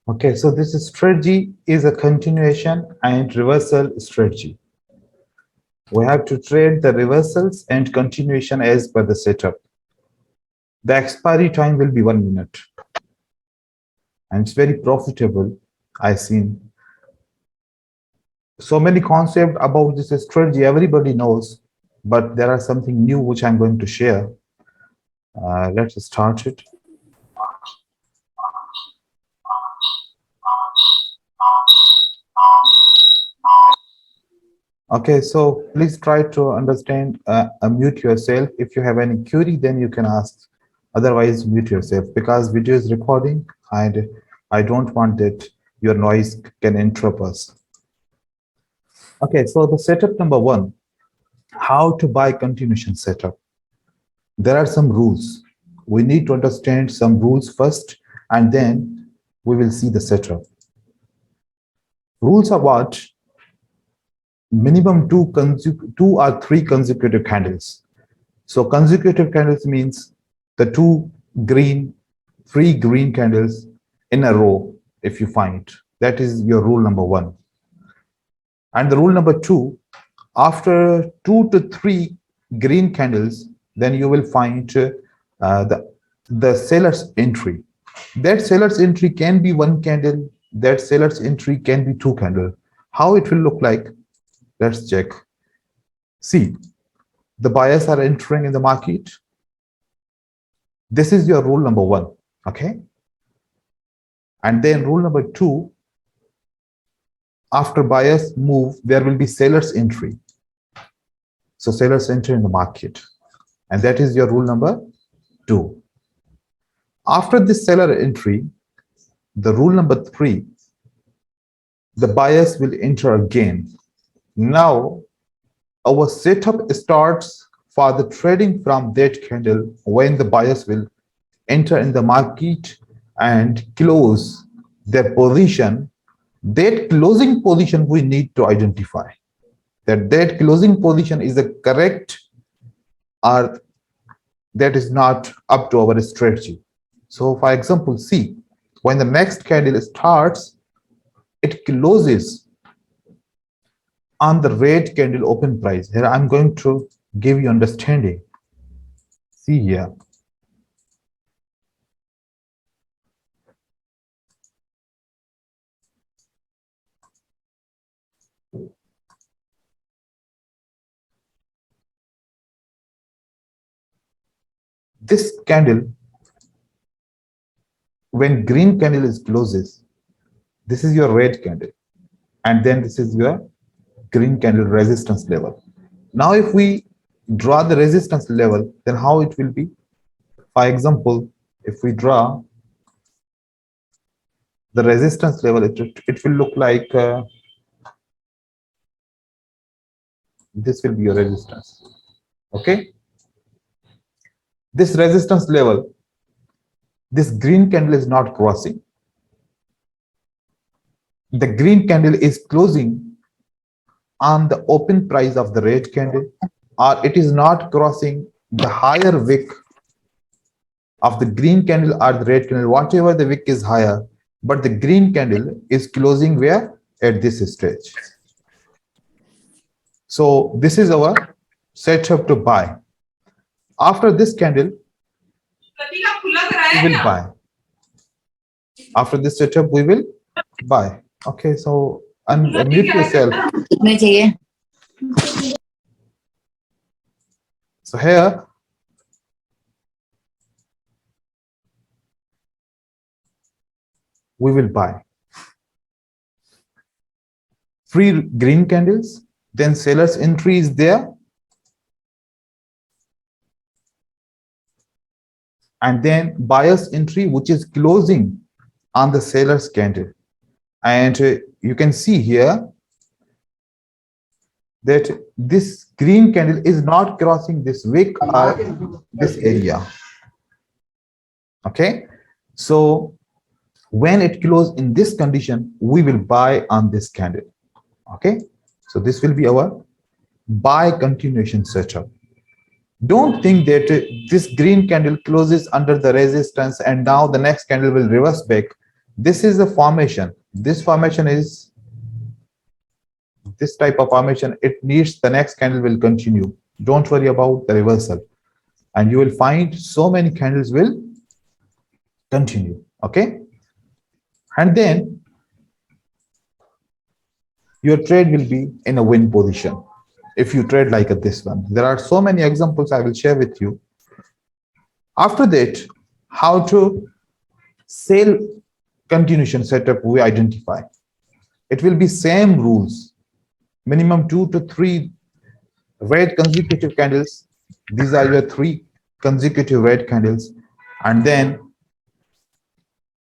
Okay, so this strategy is a continuation and reversal strategy. We have to trade the reversals and continuation as per the setup. The expiry time will be 1 minute. And it's very profitable. I've seen so many concepts about this strategy, everybody knows, but there are something new which I'm going to share. Let's start it. Okay, so please try to understand, mute yourself. If you have any query, then you can ask. Otherwise, mute yourself because video is recording and I don't want that your noise can interrupt us. Okay, so the setup number 1, how to buy continuation setup. There are some rules. We need to understand some rules first, and then we will see the setup. Rules are what? Minimum two or three consecutive candles. So consecutive candles means the three green candles in a row. If you find that is your rule number 1. And the rule number 2, after 2 to 3 green candles, then you will find the seller's entry. That seller's entry can be 1 candle. That seller's entry can be 2 candles. How it will look like? Let's check. See, the buyers are entering in the market. This is your rule number 1, okay? And then rule number 2, after buyers move, there will be seller's entry. So sellers enter in the market. And that is your rule number 2. After this seller entry, the rule number 3, the buyers will enter again. Now, our setup starts for the trading from that candle when the buyers will enter in the market and close their position. That closing position we need to identify. That closing position is the correct or that is not up to our strategy. So for example, see, when the next candle starts, it closes on the red candle open price. Here I'm going to give you understanding. See here. This candle, when green candle is closes, this is your red candle, and then this is your green candle resistance level. Now, if we draw the resistance level, then how it will be? For example, if we draw the resistance level, it will look like this will be your resistance. Okay. This resistance level, this green candle is not crossing. The green candle is closing on the open price of the red candle, or it is not crossing the higher wick of the green candle or the red candle, whatever the wick is higher, but the green candle is closing where? At this stage. So this is our setup to buy. After this candle, we will buy. After this setup, we will buy. Okay, so unmute yourself. So here, we will buy. Free green candles, then seller's entry is there. And then buyer's entry, which is closing on the seller's candle. And you can see here that this green candle is not crossing this wick or this area. Okay, so when it closes in this condition, we will buy on this candle. Okay, so this will be our buy continuation setup. Don't think that this green candle closes under the resistance and now the next candle will reverse back. This is the formation. This formation is this type of formation. It needs the next candle will continue. Don't worry about the reversal. And you will find so many candles will continue. Okay. And then your trade will be in a win position. If you trade like this one, there are so many examples I will share with you. After that, how to sell continuation setup we identify. It will be same rules, minimum 2 to 3 red consecutive candles. These are your 3 consecutive red candles. And then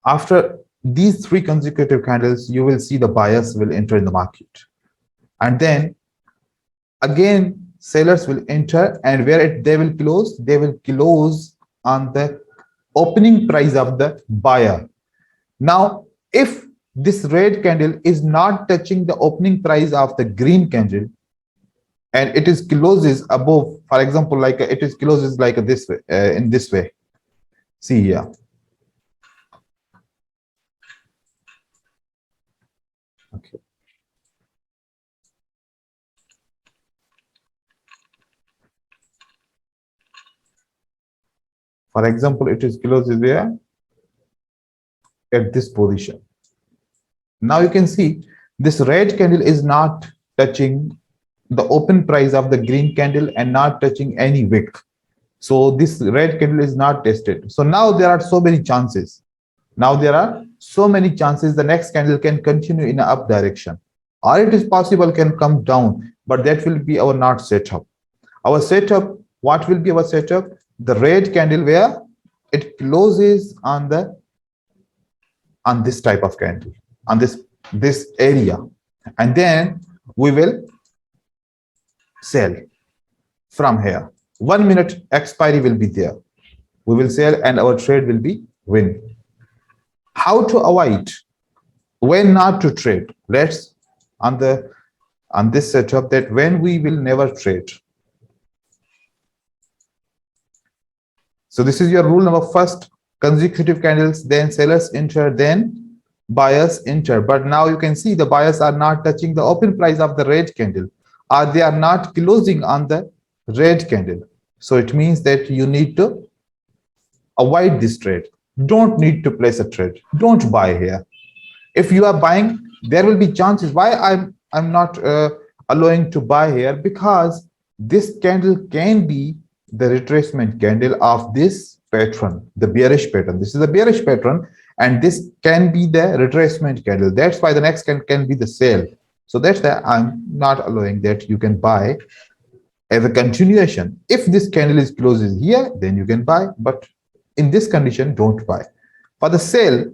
after these 3 consecutive candles, you will see the buyers will enter in the market. And then again, sellers will enter, and where they will close on the opening price of the buyer. Now, if this red candle is not touching the opening price of the green candle, and it is closes above, for example, like it is closes like this way, in this way. See here. Okay. For example, it is closes where? At this position. Now you can see this red candle is not touching the open price of the green candle and not touching any wick. So this red candle is not tested. So now there are so many chances. The next candle can continue in an up direction, or it is possible can come down, but that will be our not setup. Our setup, what will be our setup? The red candle where it closes on this type of candle, on this area, and then we will sell from here. 1 minute expiry will be there. We will sell and our trade will be win. How to avoid, when not to trade? Let's on this setup that when we will never trade. So this is your rule number first, consecutive candles, then sellers enter, then buyers enter. But now you can see the buyers are not touching the open price of the red candle, or they are not closing on the red candle. So it means that you need to avoid this trade. Don't need to place a trade. Don't buy here. If you are buying, there will be chances. Why I'm not allowing to buy here? Because this candle can be the retracement candle of this pattern, the bearish pattern. This is a bearish pattern, and this can be the retracement candle. That's why the next can be the sale. So that's why I'm not allowing that you can buy as a continuation. If this candle is closes here, then you can buy, but in this condition, don't buy. For the sale,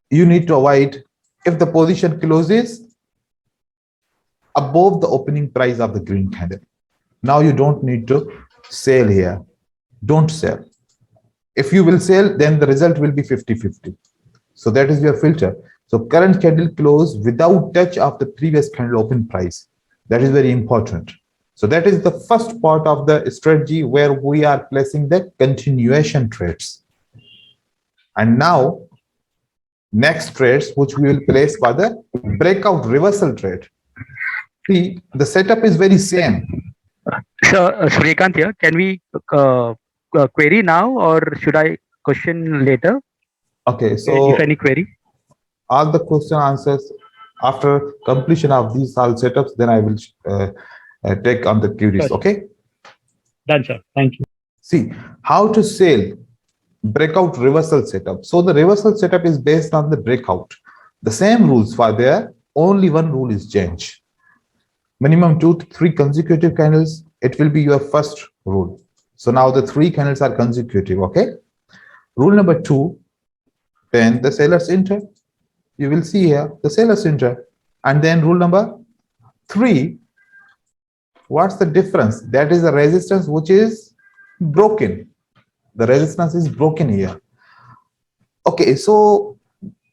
you need to avoid if the position closes above the opening price of the green candle. Now you don't need to sell here. Don't sell. If you will sell, then the result will be 50-50. So that is your filter. So current candle close without touch of the previous candle open price. That is very important. So that is the first part of the strategy where we are placing the continuation trades. And now next trades which we will place for the breakout reversal trade. See, the setup is very same. So Shrikant here, can we query now, or should I question later? Okay, so if any query, all the question answers after completion of these all setups, then I will take on the queries. Sure. Okay, Done, sir. Thank you. see how to sell breakout reversal setup. So the reversal setup is based on the breakout. The same rules for there, only one rule is change. Minimum 2 to 3 consecutive candles, it will be your first rule. So now the 3 candles are consecutive. Okay, rule number 2, then the sellers enter. You will see here the sellers enter. And then rule number 3, what's the difference? That is the resistance which is broken. The resistance is broken here. Okay, so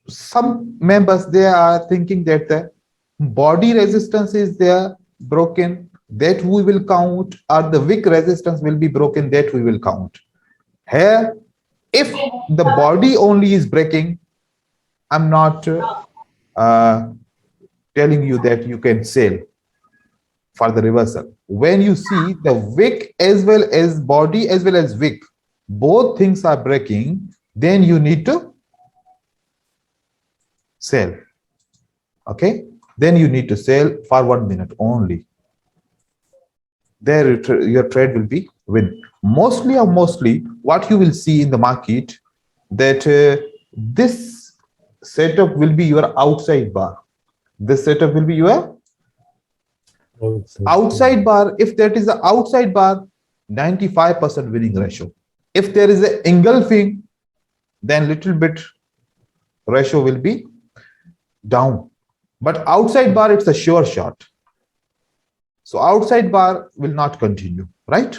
some members, they are thinking that the body resistance is there broken, that we will count, or the wick resistance will be broken, that we will count. Here If the body only is breaking, I'm not telling you that you can sell for the reversal. When you see the wick as well as body as well as wick, both things are breaking, then you need to sell. Okay, then you need to sell for 1 minute only. There your trade will be win. Mostly what you will see in the market, that this setup will be your outside bar. This setup will be your outside bar. If that is the outside bar, 95% winning ratio. If there is an engulfing, then little bit ratio will be down. But outside bar, it's a sure shot. So outside bar will not continue, right?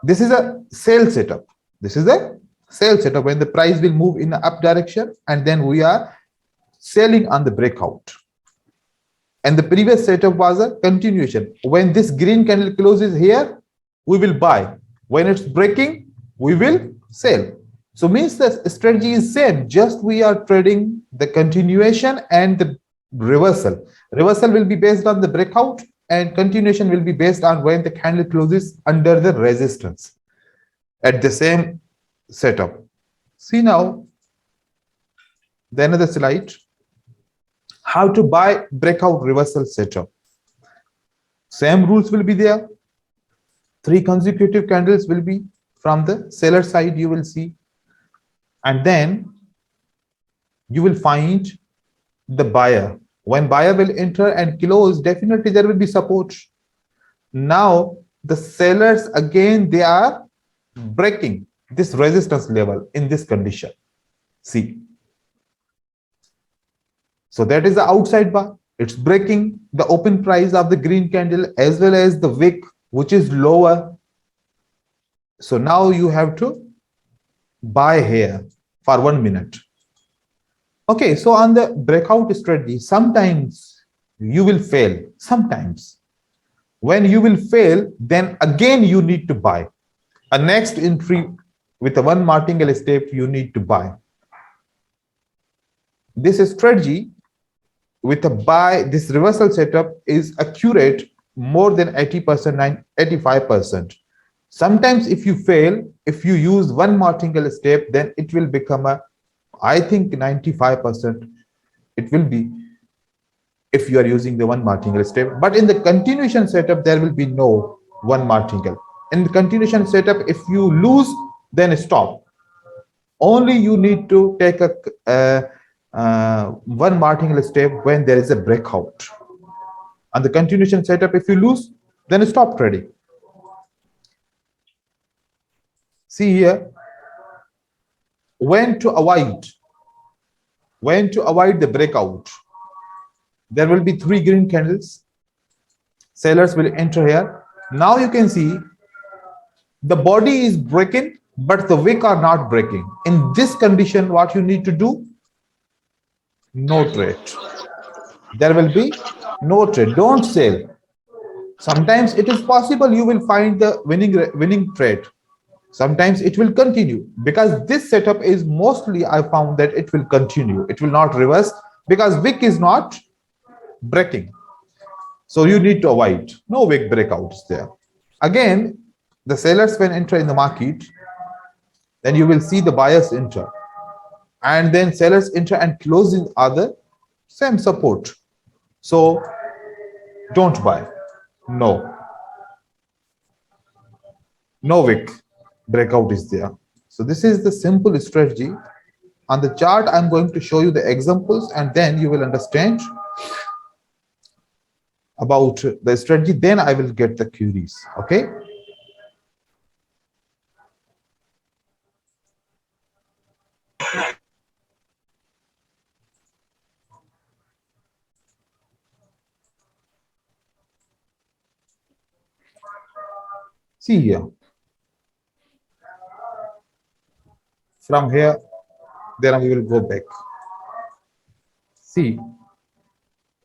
This is a sale setup. This is a sale setup when the price will move in the up direction, and then we are selling on the breakout. And the previous setup was a continuation. When this green candle closes here, we will buy. When it's breaking, we will sell. So means the strategy is same, just we are trading the continuation and the reversal. Reversal will be based on the breakout, and continuation will be based on when the candle closes under the resistance at the same setup. See now, the another slide. How to buy breakout reversal setup. Same rules will be there. 3 consecutive candles will be from the seller side, you will see. And then you will find the buyer. When buyer will enter and close, definitely there will be support. Now the sellers again, they are breaking this resistance level in this condition. See. So that is the outside bar. It's breaking the open price of the green candle as well as the wick, which is lower. So now you have to buy here for 1 minute. Okay, so on the breakout strategy, sometimes you will fail. Sometimes when you will fail, then again you need to buy. A next entry with a 1 martingale step, you need to buy. This strategy with a buy, this reversal setup is accurate more than 80%, 85%. Sometimes if you fail, if you use 1 martingale step, then it will become a, I think 95% it will be if you are using the 1 martingale step. But in the continuation setup, there will be no 1 martingale. In the continuation setup, if you lose, then stop. Only you need to take a 1 martingale step when there is a breakout. On the continuation setup, if you lose, then stop trading. See here, when to avoid the breakout. There will be 3 green candles. Sellers will enter here. Now you can see the body is breaking, but the wick are not breaking. In this condition, what you need to do? No trade. There will be no trade. Don't sell. Sometimes it is possible you will find the winning trade. Sometimes it will continue, because this setup is mostly, I found that it will continue. It will not reverse because wick is not breaking. So you need to avoid. No wick breakouts there. Again, the sellers when enter in the market, then you will see the buyers enter. And then sellers enter and close in other same support. So don't buy. No wick breakout is there. So this is the simple strategy. On the chart, I'm going to show you the examples, and then you will understand about the strategy. Then I will get the queries. Okay. See here. From here, then we will go back. See,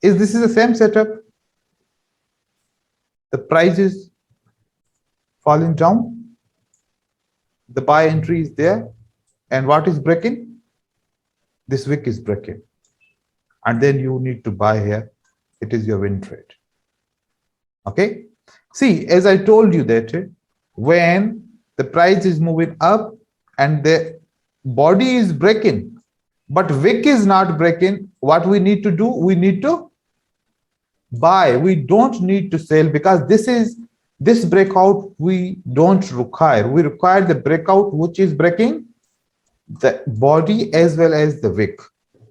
this is the same setup. The price is falling down. the buy entry is there, and what is breaking? This wick is breaking, and then you need to buy here. It is your win trade. Okay, see, as I told you that when the price is moving up and the body is breaking, but wick is not breaking, what we need to do? We need to buy. We don't need to sell, because this breakout we don't require. We require the breakout which is breaking the body as well as the wick.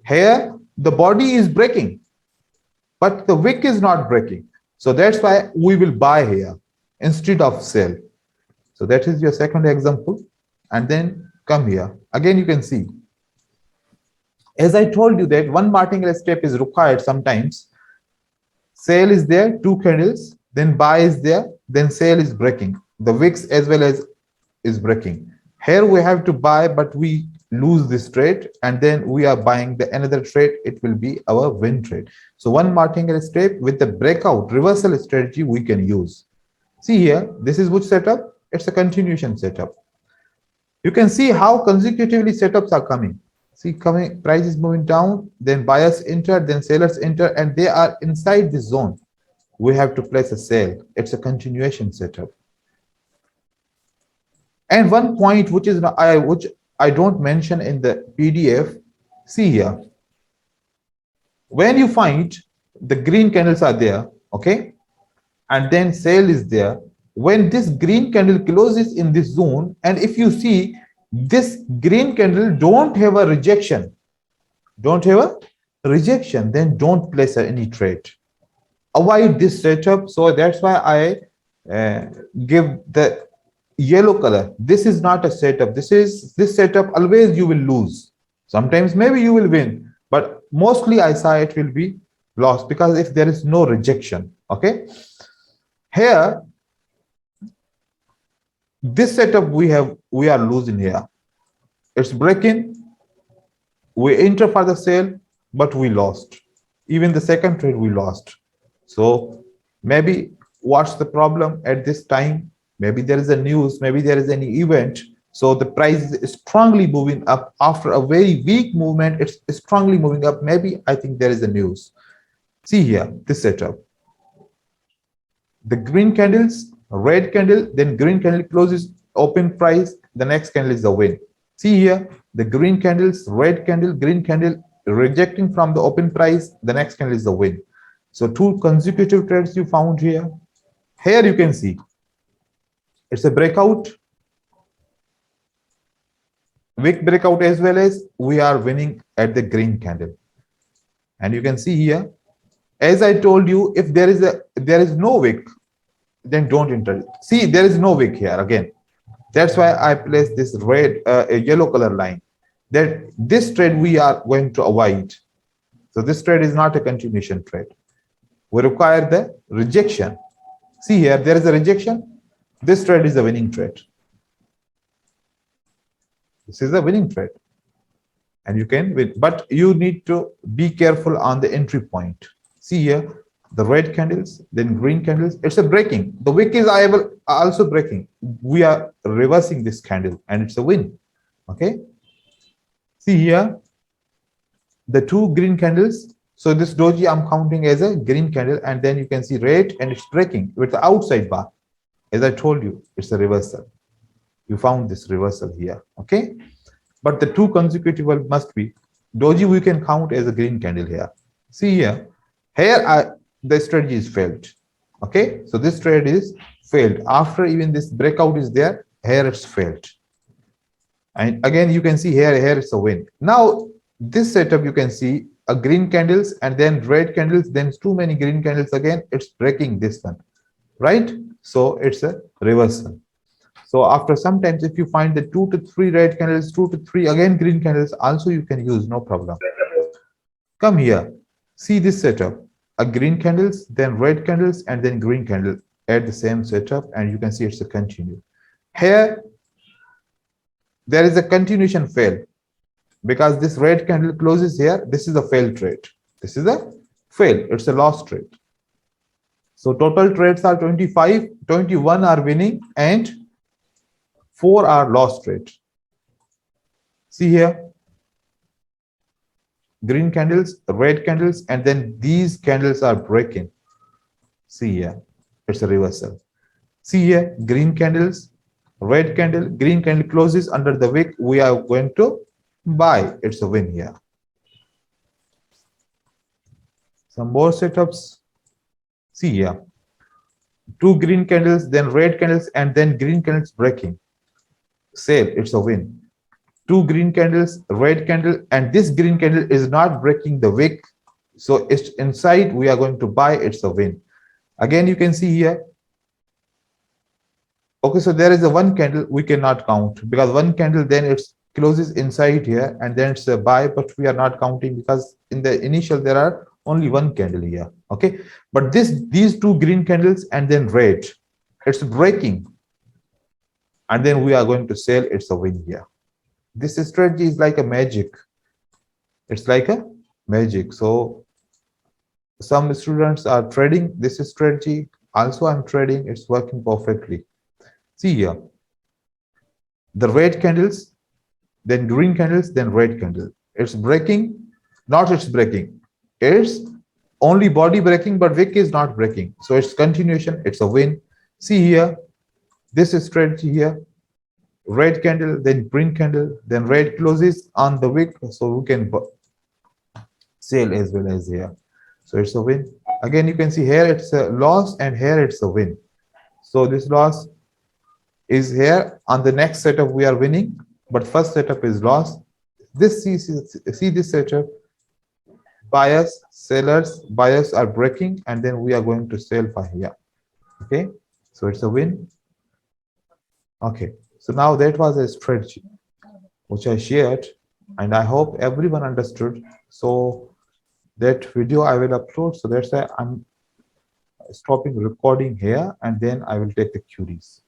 Here the body is breaking, but the wick is not breaking. So that's why we will buy here instead of sell. So that is your second example. And then come here. Again, you can see, as I told you that one martingale step is required sometimes. Sale is there, 2 candles, then buy is there, then sale is breaking. The wicks as well as is breaking. Here we have to buy, but we lose this trade, and then we are buying the another trade. It will be our win trade. So one martingale step with the breakout reversal strategy we can use. See here, this is which setup? It's a continuation setup. You can see how consecutively setups are coming. See, coming, price is moving down, then buyers enter, then sellers enter, and they are inside this zone. We have to place a sale. It's a continuation setup. And one point which I don't mention in the PDF, see here. When you find the green candles are there, okay, and then sale is there, when this green candle closes in this zone, and if you see this green candle don't have a rejection, then don't place any trade. Avoid this setup. So that's why I give the yellow color. This is not a setup. This setup always you will lose. Sometimes maybe you will win, but mostly I saw it will be lost, because if there is no rejection. Okay, here this setup we are losing here. It's breaking, we enter for the sale, but we lost. Even the second trade we lost. So maybe what's the problem at this time? Maybe there is a news, maybe there is any event. So the price is strongly moving up after a very weak movement. It's strongly moving up. Maybe I think there is a news. See here, this setup. The green candles, red candle, then green candle closes, open price, the next candle is the win. See here, the green candles, red candle, green candle rejecting from the open price, the next candle is the win. So 2 consecutive trades you found here. Here you can see it's a breakout, wick breakout, as well as we are winning at the green candle. And you can see here, as I told you, if there is no wick, then don't enter. See, there is no wick here again. That's why I placed this red, yellow color line. That this trade we are going to avoid. So this trade is not a continuation trade. We require the rejection. See here, there is a rejection. This trade is a winning trade. This is a winning trade. And you can win, but you need to be careful on the entry point. See here, the red candles, then green candles. It's a breaking. The wick is also breaking. We are reversing this candle, and it's a win. Okay. See here, the 2 green candles. So this doji I'm counting as a green candle, and then you can see red, and it's breaking with the outside bar. As I told you, it's a reversal. You found this reversal here. Okay. But the 2 consecutive must be doji. We can count as a green candle here. See here, the strategy is failed. Okay, so this trade is failed after even this breakout is there. Here it's failed, and again you can see here it's a win. Now this setup, you can see a green candles and then red candles, then too many green candles again. It's breaking this one, right? So it's a reversal. So after sometimes if you find the 2 to 3 red candles, 2 to 3 again green candles, also you can use, no problem. Come here, see this setup. A green candles, then red candles, and then green candle at the same setup, and you can see it's a continue. Here, there is a continuation fail, because this red candle closes here. This is a failed trade. This is a fail. It's a lost trade. So total trades are 25, 21 are winning, and 4 are loss trade. See here, green candles, red candles, and then these candles are breaking. See here, it's a reversal. See here, green candles, red candle, green candle closes under the wick. We are going to buy. It's a win here. Some more setups. See here, 2 green candles, then red candles, and then green candles breaking. Sale, it's a win. 2 green candles, red candle, and this green candle is not breaking the wick. So it's inside, we are going to buy, it's a win. Again, you can see here. Okay, so there is a 1 candle we cannot count because 1 candle then it closes inside here and then it's a buy, but we are not counting because in the initial there are only 1 candle here. Okay, but these 2 green candles and then red, it's breaking, and then we are going to sell. It's a win here. This strategy is like a magic. It's like a magic. So some students are trading this strategy. Also, I'm trading. It's working perfectly. See here, the red candles, then green candles, then red candle. It's breaking, not it's breaking. It's only body breaking, but wick is not breaking. So it's continuation. It's a win. See here, this strategy here, red candle, then green candle, then red closes on the wick. So we can sell as well as here. So it's a win. Again, you can see here it's a loss and here it's a win. So this loss is here. On the next setup we are winning, but first setup is loss. This see this setup, buyers, sellers, buyers are breaking, and then we are going to sell for here. Okay, so it's a win. Okay, so now that was a strategy which I shared, and I hope everyone understood. So that video I will upload, so that's why I'm stopping recording here, and then I will take the queries.